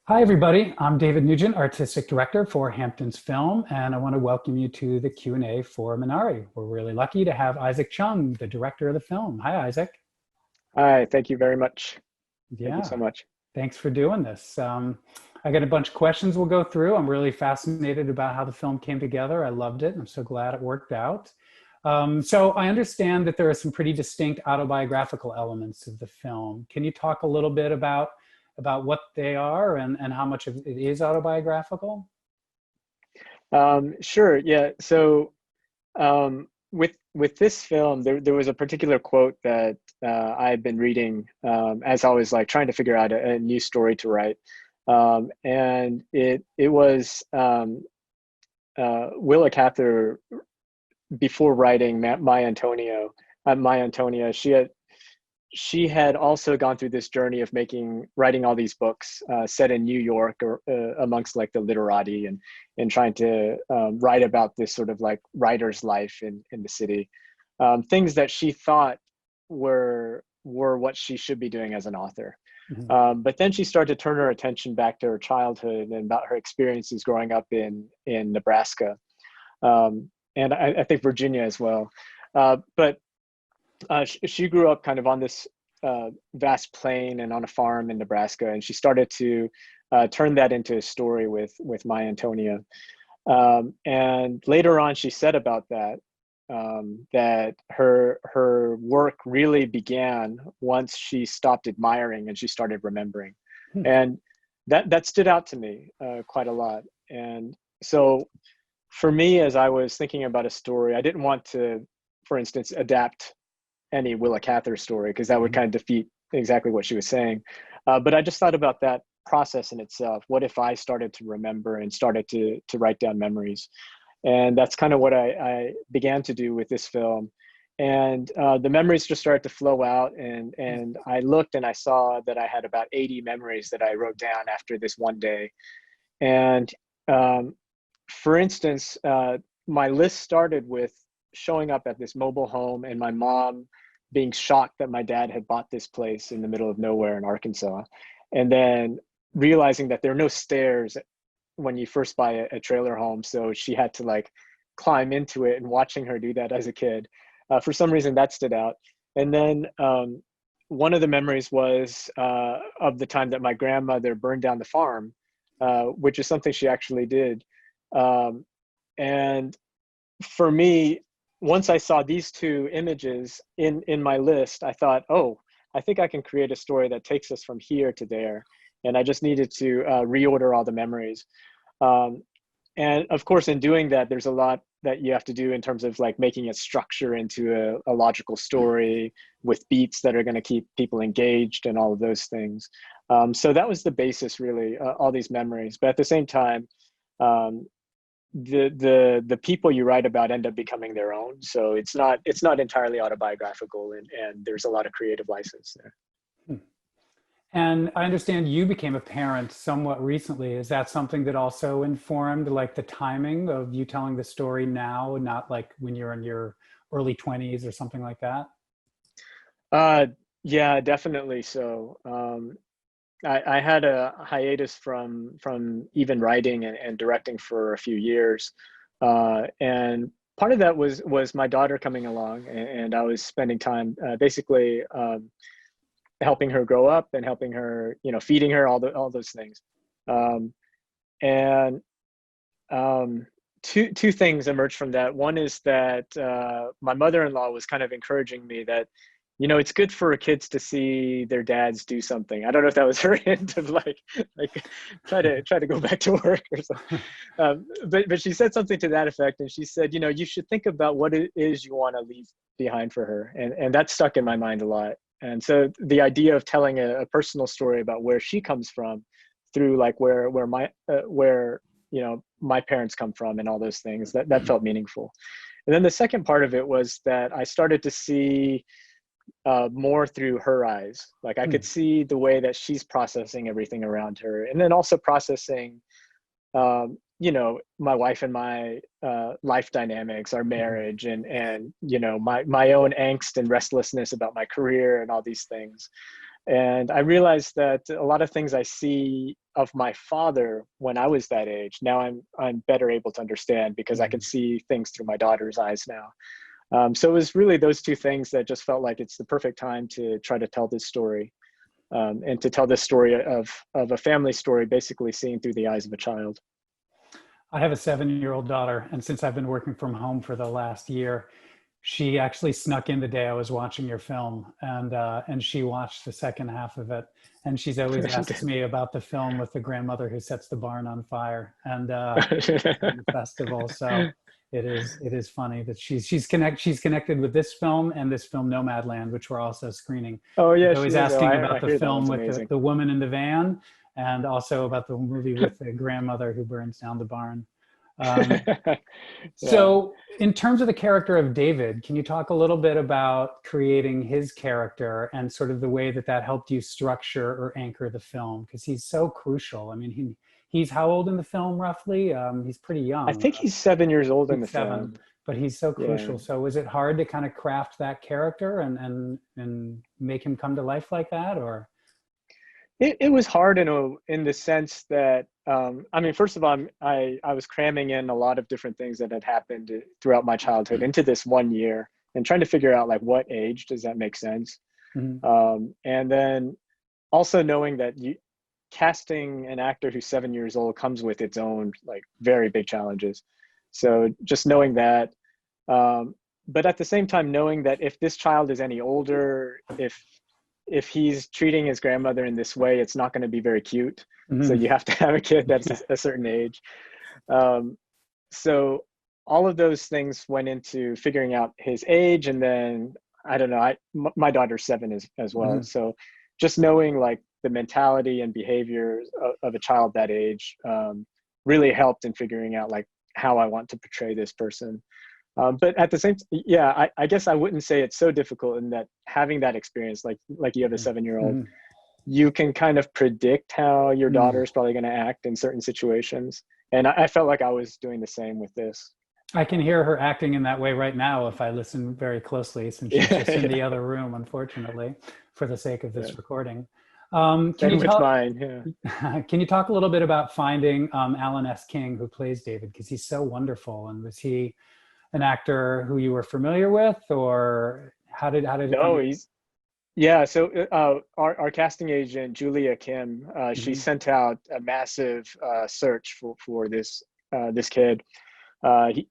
Hi, everybody. I'm David Nugent, Artistic Director for Hamptons Film, and I want to welcome you to the Q&A for Minari. We're really lucky to have Isaac Chung, the director of the film. Hi, Isaac. Hi, thank you very much. Thank you Yeah, so much. thanks for doing this. I got a bunch of questions we'll go through. I'm really fascinated about how the film came together. I loved it. I'm so glad it worked out. So I understand that there are some pretty distinct autobiographical elements of the film. Can you talk a little bit about what they are and how much of it is autobiographical? Sure, yeah. So with this film, there was a particular quote that I had been reading as I was like trying to figure out a new story to write, and it was Willa Cather before writing My Antonia. She had also gone through this journey of writing all these books set in New York or amongst like the literati and trying to write about this sort of like writer's life in the city, things that she thought were what she should be doing as an author. Mhm. But then she started to turn her attention back to her childhood and about her experiences growing up in Nebraska, and I think Virginia as well. But she grew up kind of on this vast plain and on a farm in Nebraska, and she started to turn that into a story with My Antonia. And later on, she said about that that her work really began once she stopped admiring and she started remembering, Hmm. and that stood out to me quite a lot. And so, for me, as I was thinking about a story, I didn't want to, for instance, adapt any Willa Cather story because that would Mhm. kind of defeat exactly what she was saying. But I just thought about that process in itself. What if I started to remember and started to write down memories? And that's kind of what I began to do with this film. And the memories just started to flow out, and I looked and I saw that I had about 80 memories that I wrote down after this one day. And um, for instance, my list started with showing up at this mobile home and my mom being shocked that my dad had bought this place in the middle of nowhere in Arkansas. And then realizing that there are no stairs when you first buy a trailer home. So she had to like climb into it, and watching her do that as a kid. For some reason, that stood out. And then one of the memories was of the time that my grandmother burned down the farm, which is something she actually did. Um, and for me, once I saw these two images in my list, I thought, oh, I think I can create a story that takes us from here to there. And I just needed to reorder all the memories. Um, and of course, in doing that, there's a lot that you have to do in terms of like making a structure into a logical story with beats that are going to keep people engaged and all of those things. So that was the basis, really, all these memories. But at the same time, um, the people you write about end up becoming their own. So it's not entirely autobiographical, and there's a lot of creative license there. Hmm. And I understand you became a parent somewhat recently. Is that something that also informed like the timing of you telling the story now, not like when you're in your early 20s or something like that? Uh, yeah, definitely. So I had a hiatus from even writing and directing for a few years, and part of that was my daughter coming along, and I was spending time basically helping her grow up and helping her, feeding her, all those things. Um, and two things emerged from that. One is that my mother-in-law was kind of encouraging me that, it's good for kids to see their dads do something. I don't know if that was her hint of like try to go back to work or something. But she said something to that effect, and she said, you should think about what it is you want to leave behind for her, and that stuck in my mind a lot. And so the idea of telling a personal story about where she comes from, through like where my parents come from and all those things, that felt meaningful. And then the second part of it was that I started to see more through her eyes. Like I Hmm. could see the way that she's processing everything around her, and then also processing, my wife and my life dynamics, our Mhm. marriage, and my own angst and restlessness about my career and all these things. And I realized that a lot of things I see of my father when I was that age, now I'm better able to understand because I can see things through my daughter's eyes now. So it was really those two things that just felt like it's the perfect time to try to tell this story, and to tell this story of a family story, basically seen through the eyes of a child. I have a 7-year-old daughter, and since I've been working from home for the last year, she actually snuck in the day I was watching your film, and she watched the second half of it. And she's always asks me about the film with the grandmother who sets the barn on fire and the festival. So it is funny that she's connected with this film and this film Nomadland, which we're also screening. Oh yeah, She's she always is. asking I about the hear that film one's with amazing. the woman in the van, and also about the movie with the grandmother who burns down the barn. Yeah. So in terms of the character of David, can you talk a little bit about creating his character and sort of the way that that helped you structure or anchor the film? Because he's so crucial. I mean, he's how old in the film roughly? He's pretty I young. think he's 7 years old in the He's 7, film. but he's so Yeah. crucial. So was it hard to kind of craft that character and make him come to life like that, or? It was hard in the sense that I mean, first of all, I was cramming in a lot of different things that had happened throughout my childhood into this 1 year and trying to figure out like what age does that make sense. And then also knowing that casting an actor who's 7 years old comes with its own like very big challenges. So just knowing that, but at the same time knowing that if this child is any older, if he's treating his grandmother in this way, it's not going to be very cute. So you have to have a kid that's a certain age. So all of those things went into figuring out his age. And then, I don't know, my daughter's 7 as well. So just knowing like the mentality and behavior of a child that age really helped in figuring out like how I want to portray this person. But at the same time, yeah, I guess I wouldn't say it's so difficult in that having that experience, like you have a 7-year-old, you can kind of predict how your daughter is probably going to act in certain situations. And I felt like I was doing the same with this. I can hear her acting in that way right now if I listen very closely, since she's just in the other room, unfortunately, for the sake of this recording. Can Same you with mine, yeah. Can you talk a little bit about finding Alan S. King, who plays David, because he's so wonderful? And was he an actor who you were familiar with, or how did it No, yeah. So our casting agent Julia Kim, she sent out a massive search for this kid.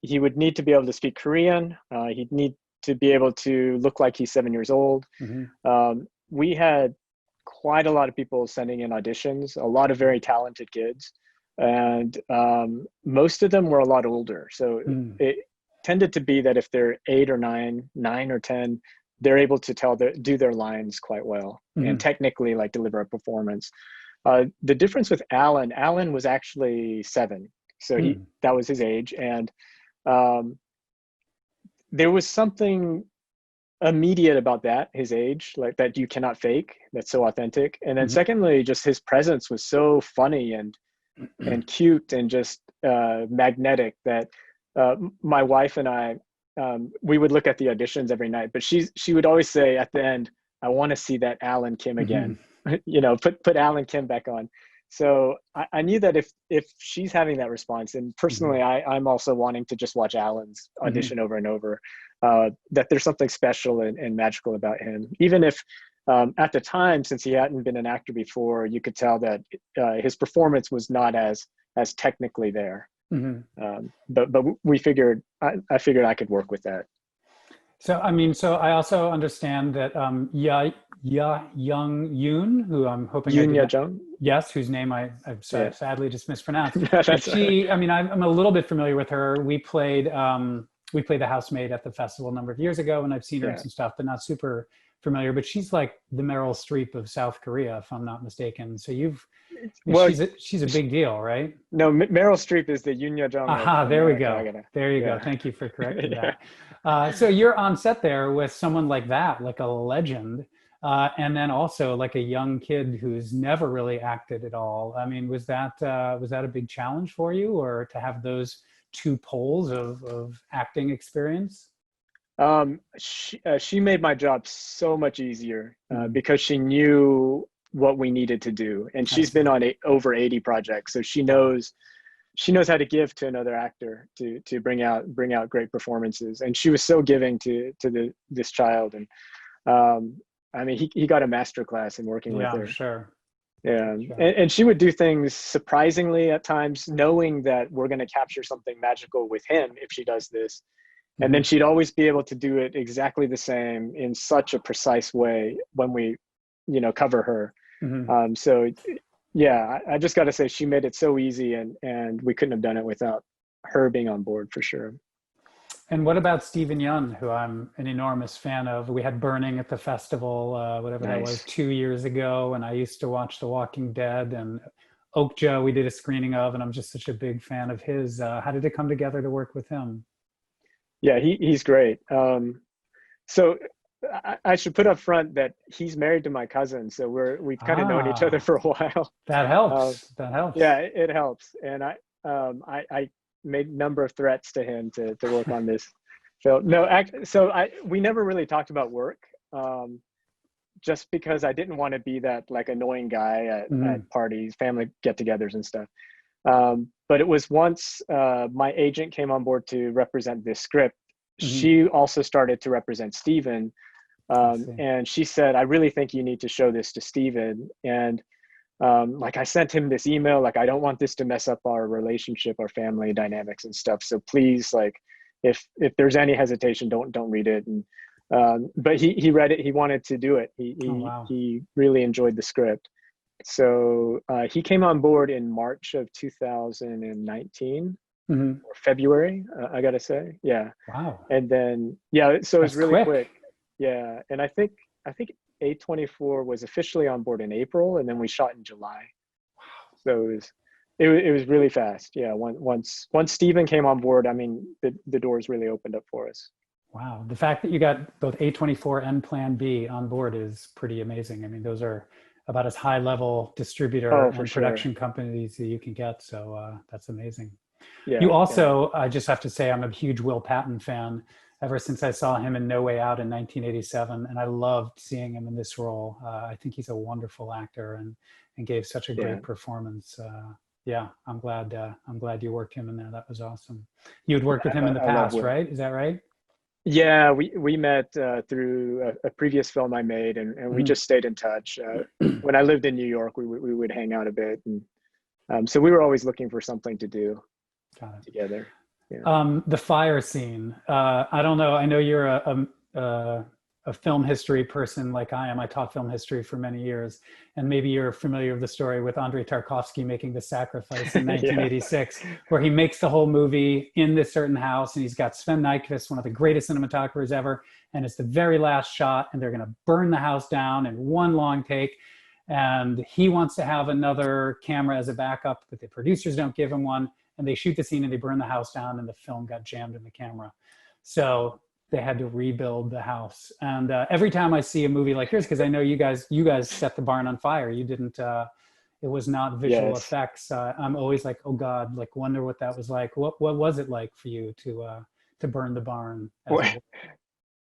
He would need to be able to speak Korean. He'd need to be able to look like he's 7 years old. We had quite a lot of people sending in auditions, a lot of very talented kids, and most of them were a lot older. So it tended to be that if they're 8 or 9 or 10, they're able to do their lines quite well and technically like deliver a performance. The difference with Alan was actually 7. So that was his age. And there was something immediate about that, his age, like that you cannot fake, that's so authentic. And then secondly, just his presence was so funny and cute and just magnetic that my wife and I, we would look at the auditions every night, but she would always say at the end, I want to see that Alan Kim again. You know, put Alan Kim back on. So I knew that if she's having that response, and personally I'm also wanting to just watch Alan's audition over and over, that there's something special and magical about him. Even if at the time, since he hadn't been an actor before, you could tell that his performance was not as technically there. But we figured, I figured I could work with that. So, I mean, so I also understand that Yuh-jung Yoon, who I'm hoping Yuh-jung? Yes, whose name I've sadly just mispronounced. But she, I mean, I'm a little bit familiar with her. We played the housemaid at the festival a number of years ago, and I've seen her in some stuff, but not super familiar. But she's like the Meryl Streep of South Korea, if I'm not mistaken. So she's a big deal, right? No, Meryl Streep is the Yuh-jung. Aha, there we go. There you go. Thank you for correcting that. So you're on set there with someone like that, like a legend, and then also like a young kid who's never really acted at all. I mean, was that a big challenge for you, or to have those two poles of acting experience? She made my job so much easier Mm, because she knew what we needed to do, and I she's see. been on over 80 projects, so Wow. she knows how to give to another actor to bring out great performances, and she was so giving to this child, and I mean he got a master class in working with Yeah, I'm her. sure. Yeah, Sure. and she would do things surprisingly at times, knowing that we're going to capture something magical with him if she does this. And then Mhm. she'd always be able to do it exactly the same in such a precise way when we, cover her. Mhm. So yeah, I just got to say she made it so easy, and we couldn't have done it without her being on board for sure. And what about Steven Yeun, who I'm an enormous fan of? We had Burning at the festival, whatever that was, Nice. 2 years ago, and I used to watch The Walking Dead and Oakja. We did a screening of, and I'm just such a big fan of his. How did it come together to work with him? Yeah, he's great. So I should put up front that he's married to my cousin, so we've kind of known each other Ah, for a while. that Uh, helps. That yeah, helps. it helps, and I made a number of threats to him to work on this film. No, so we never really talked about work, just because I didn't want to be that like annoying guy Mhm. at parties, family get-togethers and stuff. But it was once my agent came on board to represent this script. Mhm. She also started to represent Steven, I see. and she said, "I really think you need to show this to Steven." And like I sent him this email, like I don't want this to mess up our relationship, our family dynamics and stuff. So please, like, if there's any hesitation, don't read it. And but he read it. He wanted to do it. Oh, wow. He really enjoyed the script. So he came on board in March of 2019 Mhm. or February, I gotta say, yeah. Wow. And then yeah, so it was That's really quick. quick, yeah. And I think A24 was officially on board in April, and then we shot in July. So it was really fast. Yeah, once Steven came on board, I mean the doors really opened up for us. Wow. The fact that you got both A24 and Plan B on board is pretty amazing. I mean, those are about as high level distributor Oh, for and sure. production companies that you can get. So that's amazing. You Yeah, yeah, also, I just have to say, I'm a huge Will Patton fan ever since I saw him in No Way Out in 1987. And I loved seeing him in this role. I think he's a wonderful actor and gave such a yeah. great performance. Yeah, I'm glad you worked him in there. That was awesome. You had worked with him in the I love past, Will. right? Is that right? Yeah, we met through a previous film I made, and we Mhm. just stayed in touch. When I lived in New York, we would hang out a bit, and so we were always looking for something to do Got it. together. Yeah. The fire scene. I don't know. I know you're a film history person like I am. I taught film history for many years, and maybe you're familiar with the story with Andrei Tarkovsky making the sacrifice in Yeah. 1986, where he makes the whole movie in this certain house, and he's got Sven Nykvist, one of the greatest cinematographers ever, and it's the very last shot, and they're going to burn the house down in one long take. And he wants to have another camera as a backup, but the producers don't give him one, and they shoot the scene and they burn the house down and the film got jammed in the camera. So they had to rebuild the house. And every time I see a movie like yours, because I know you guys set the barn on fire. You didn't. It was not visual Yes. effects. I'm always like, oh God, like wonder what that was like. What was it like for you to burn the barn, as it Well, were?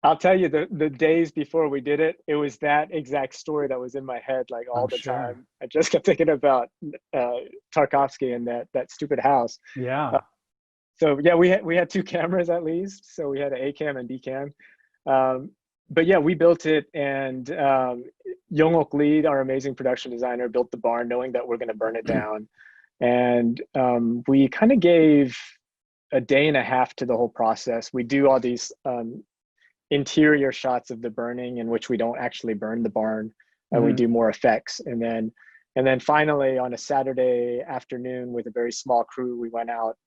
I'll tell you, the days before we did it, it was that exact story that was in my head like all I'm the sure. time. I just kept thinking about uh, Tarkovsky and that stupid house. Uh, Yeah. so yeah, we had two cameras at least. So we had an A cam and B cam. Um, but yeah, we built it, and Young Lee, our amazing production designer, built the barn knowing that we're going to burn it down. And we kind of gave a day and a half to the whole process. We do all these interior shots of the burning in which we don't actually burn the barn. We Mhm. do more effects, and then finally on a Saturday afternoon with a very small crew, we went out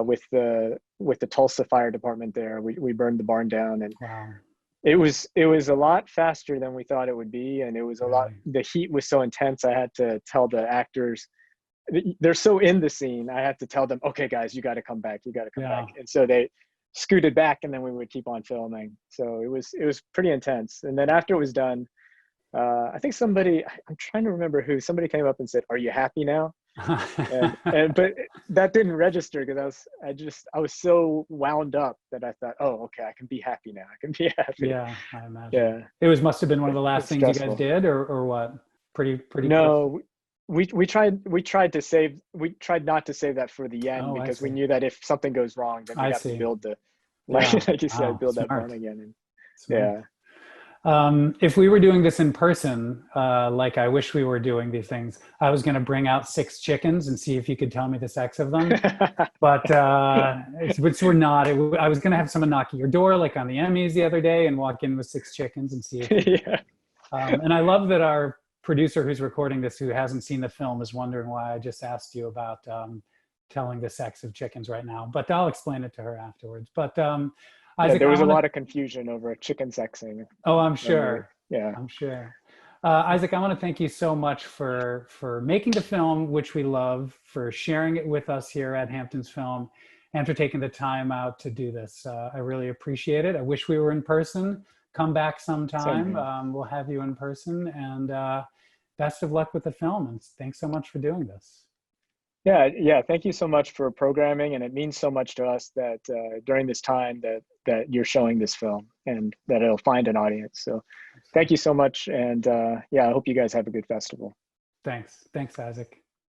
with the Tulsa Fire Department there. We burned the barn down, and Wow. it was a lot faster than we thought it would be, and it was a lot. Really. The heat was so intense. I had to tell the actors, they're so in the scene. I had to tell them, okay, guys, you got to come back. You got to come back. Yeah. And so they scooted back, and then we would keep on filming. So it was pretty intense. And then after it was done, I think somebody, I'm trying to remember who, somebody came up and said, "Are you happy now?" And but that didn't register because I was so wound up that I thought, oh, okay, I can be happy now. I can be happy. Yeah, I imagine. Yeah, Must have been one of the last it's things you guys stressful. did, or what? Pretty close. No, we tried to save we tried not to save that for the end Oh, I because we see. knew that if something goes wrong, then we'd I have to see. build the Yeah. like you said, Wow. build that barn Smart. again. And Smart. yeah. If we were doing this in person, like I wish we were doing these things, I was going to bring out 6 chickens and see if you could tell me the sex of them. But which we're not. I was going to have someone knock at your door, like on the Emmys the other day, and walk in with 6 chickens and see if you. Yeah. And I love that our producer who's recording this, who hasn't seen the film, is wondering why I just asked you about telling the sex of chickens right now. But I'll explain it to her afterwards. But Yeah, Isaac, there I was a want to. lot of confusion over chicken sexing. Oh, I'm When we were, sure. yeah. I'm sure. Isaac, I want to thank you so much for making the film, which we love, for sharing it with us here at Hamptons Film, and for taking the time out to do this. I really appreciate it. I wish we were in person. Come back Same sometime. here. We'll have you in person, and best of luck with the film. And thanks so much for doing this. Yeah. Thank you so much for programming, and it means so much to us that during this time that you're showing this film and that it'll find an audience. So, thank you so much, and yeah, I hope you guys have a good festival. Thanks. Thanks, Isaac.